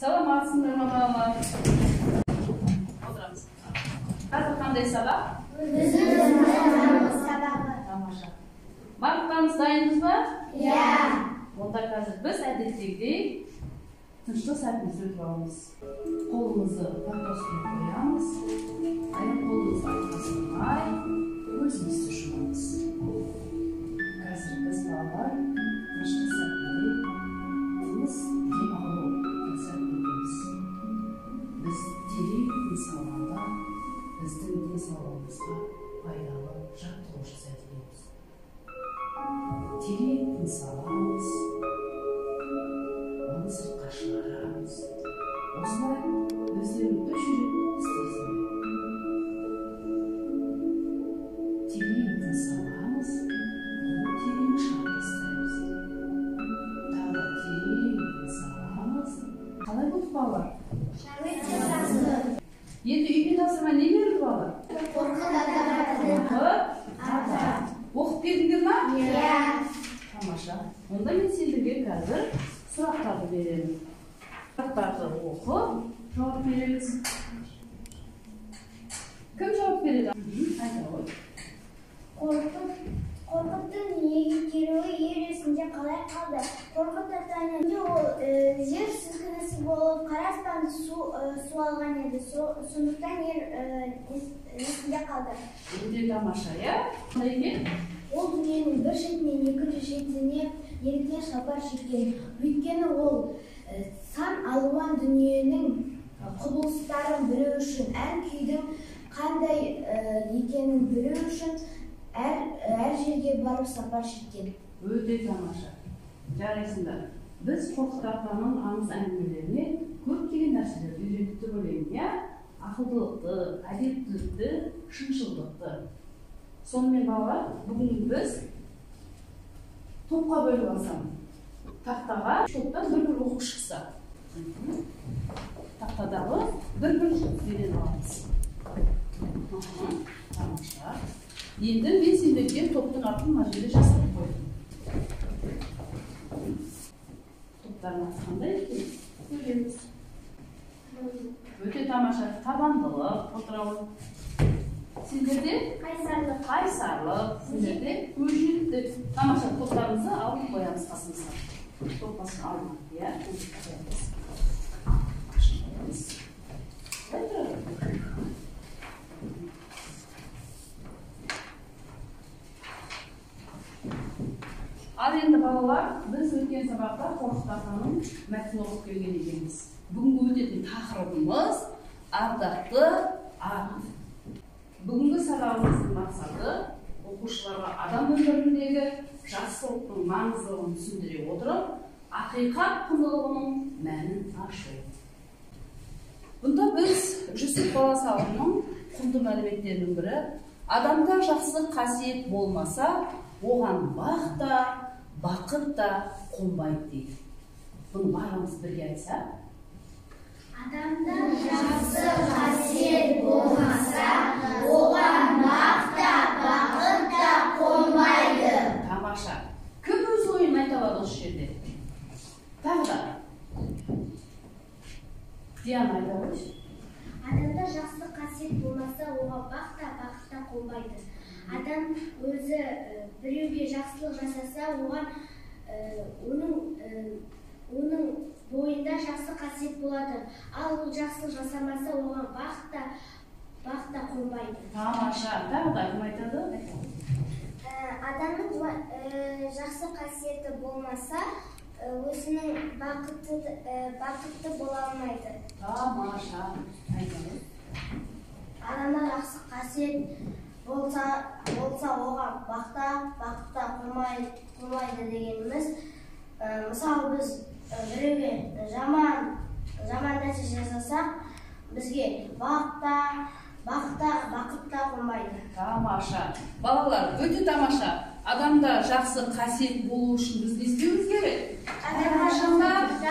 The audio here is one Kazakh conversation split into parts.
Саламатсыңдар ма балалар? Отырамыз. Қазір қандай сабақ? Тамаша. Барлықтарыңыз дайынбыз ба? Иә. Онда қазір біз әдеттегідей тыныштық сәтімізді өтіп аламыз. Қолымызды парта үстіне қоямыз. Аяқ қолымызды айқасылмай, көзімізді жұмамыз. Қазір біз балалар тыныштық сәтінде тыныс демалу сәтіндеміз. Біз терең тыныс алғанда біздің денсаулығымызға пайдалы жаттығу жасаймыз. Терең тыныс аламыз, оны сыртқа шығарамыз. Осылай өздерін үш рет істейсің. Терең тыныс аламыз, оны терең шығарып тастаймыз. Тағы терең тыныс аламыз. Қалай болды балалар? Енді үйге тапсырма не берді балалар? Оқып келдіңдер ма? Иә. Тамаша. Онда мен сендерге қазір сұрақтарды беремін. Сұрақтарды оқып, жауап береміз. Кім жауап береді? Айта ғой. Қорқыттың неге келуі ел есінде қалай қалды? Қорқыт атаның ол жер сілкінісі болып, қара аспанды су алған еді. Сондықтан ел есінде қалды. Өте тамаша, иә? Қандай екен? Ол дүниенің бір шетінен екінші шетіне еліктен шапар шеккен. Өйткені ол сан алуан дүниенің құбылыстарын білу үшін, әр күйдің қандай екенін білу үшін әр жерге барып сапар шеккен. Өте тамаша. Жарайсыңдар. Біз Қорқыт атаның аңыз әңгімелеріне көптеген нәрселерді үйреттік деп ойлаймын, иә? Ақылдылықты, әдептілікті, шыншылдықты. Сонымен балалар, бүгін біз топқа бөліп алсам. Тақтаға топтан бір-бір оқып шықса. Тақтадағы бір-бір үйреніп аламыз. Тамаша. Енді мен сендерге топтың атын мына жерде жасап қойдым. Топтардың аты қандай екен? Көреміз. Өте тамаша. Табандылық, отырау. Сендерде Қайсарлық. Қайсарлық. Сендерде өжеттік. Тамаша, топтарымызды алып қоямыз қасымызға. Топпасын алып, иә? Қоямыз. Ал енді балалар, біз өткен сабақта Қорқыт атаның мәтінін оқып келген екенбіз. Бүгінгі өтетін тақырыбымыз ардақты ат. Бүгінгі сабағымыздың мақсаты оқушыларға адам өміріндегі жақсылықтың маңыздылығын түсіндіре отырып, ақиқат құндылығының мәнін ашу. Бұнда біз Жүсіп баласағұнның құнды мәліметтерінің бірі, адамда жақсы қасиет болмаса, оған бақ та, бақыт та қонбайды дейді. Бұны барлығымыз бірге айтсақ. Адамда жақсы қасиет болмаса, оған бақ та, бақыт та қонбайды. Тамаша. Кім өз ойын айта алады осы жерде? Тағы да. Диана айта қойшы. Адамда жақсы қасиет болмаса, оған бақ та, бақыт та қонбайды. Адам өзі біреуге жақсылық жасаса, оның бойында жақсы қасиет болады. Ал ол жақсылық жасамаса, оған бақ та қонбайды. Тамаша. Тағы да кім айтады? Адамның жақсы қасиеті болмаса, өзінің бақытты бола алмайды. Тамаша. Айтады. Адамда жақсы қасиет болса оған бақ та қонбайды дегеніміз. Мысалы біз біреуге жаман нәрсе жасасақ, бізге бақ та бақыт та қонбайды. Тамаша. Балалар, өте тамаша. Адамда жақсы қасиет болу үшін біз не істеуіміз керек? Әрқашанда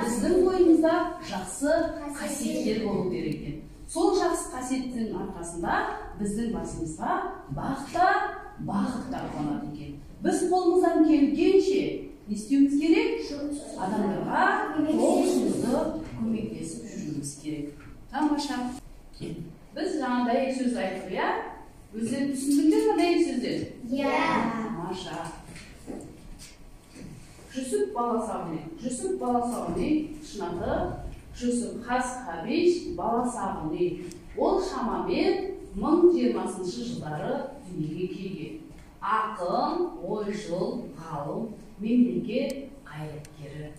біздің бойымызда жақсы қасиеттер болу керек екен. Сол жақсы қасиеттің арқасында біздің басымызға бақ та, бақыт та қонады екен. Біз қолымыздан келгенше не істеуіміз керек? Адамдарға қол ұшымызды көмектесіп жүруіміз керек. Тамаша. Біз жаңа дәйек сөз айттық, иә? Өздерің түсіндіңдер ме дәйек сөздер? Иә. Тамаша. Жүсіп баласағұни шынаты Жүсіп Хасқабич баласағұни. Ол шамамен 1020 жылдары дүниеге келген. Ақын, ойшыл, ғалым, мемлекет қайраткері.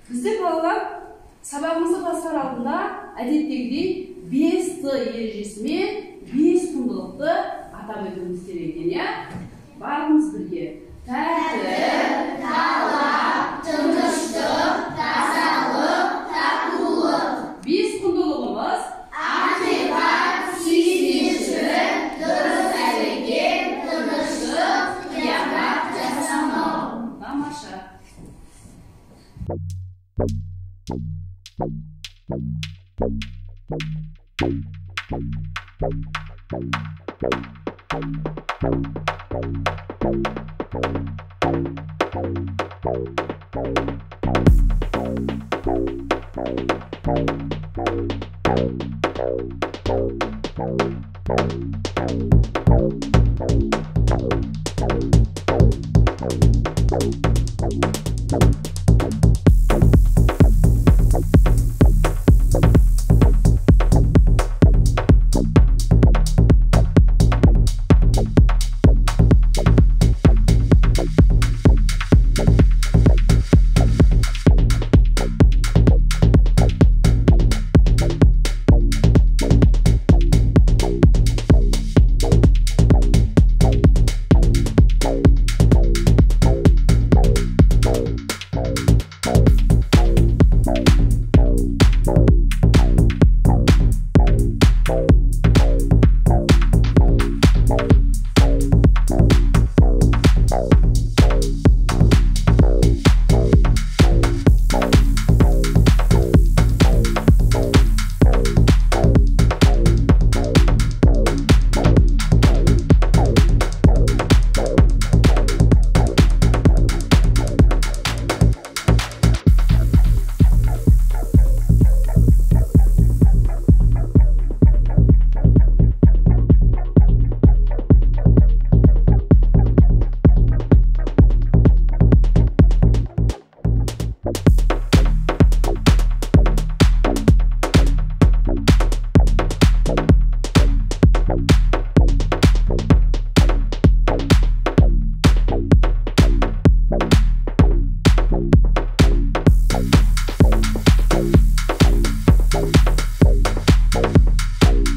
Бізде балалар сабағымызды бастар алдында әдеттегідей 5Т ережесімен 5 құндылықты атап өтуіміз керек екен, иә? Барымыз бірге. Тәртіп, талап, тыныштық, тазалық, татулық. 5 құндылығымыз ақиқат, сүйіспеншілік, дұрыс әрекет, тыныштық, қиянат жасамау. Тамаша.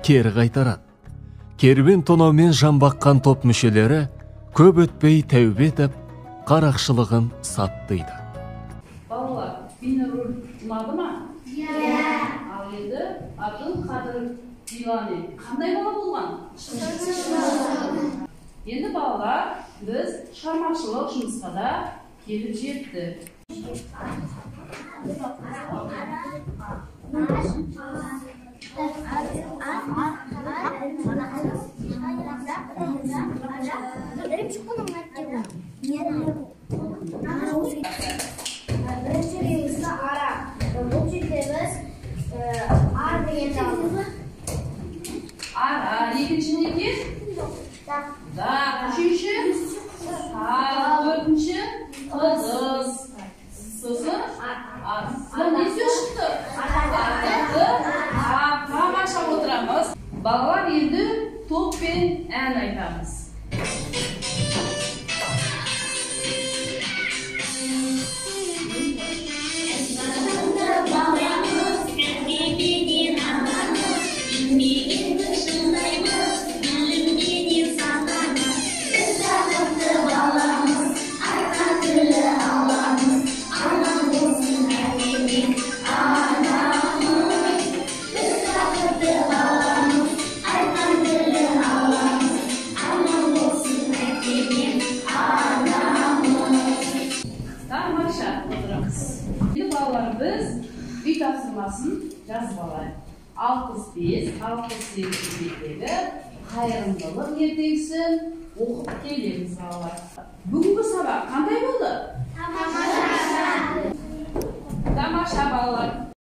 Кері қайтарады. Керуен тонаумен жан баққан топ мүшелері көп өтпей тәубе етіп, қарақшылығын саттайды. Балалар, бейнероль ұнады ма? Иә. Ал енді Абдылқадыр Гилани қандай бала болған? Енді балалар, біз шығармашылық жұмысқа да келіп жетті. Ара, екінші неге? Да, үшінші? Төртінші? Қыдыз. Сосын? Не сөз шықты? Тамаша отырамыз. Балалар енді топпен ән айтамыз. Жазып алайық. 65-68 беттегі қайырымдылық ертегісін оқып келеміз балалар. Бүгінгі сабақ қандай болды? Тамаша. тамаша балалар.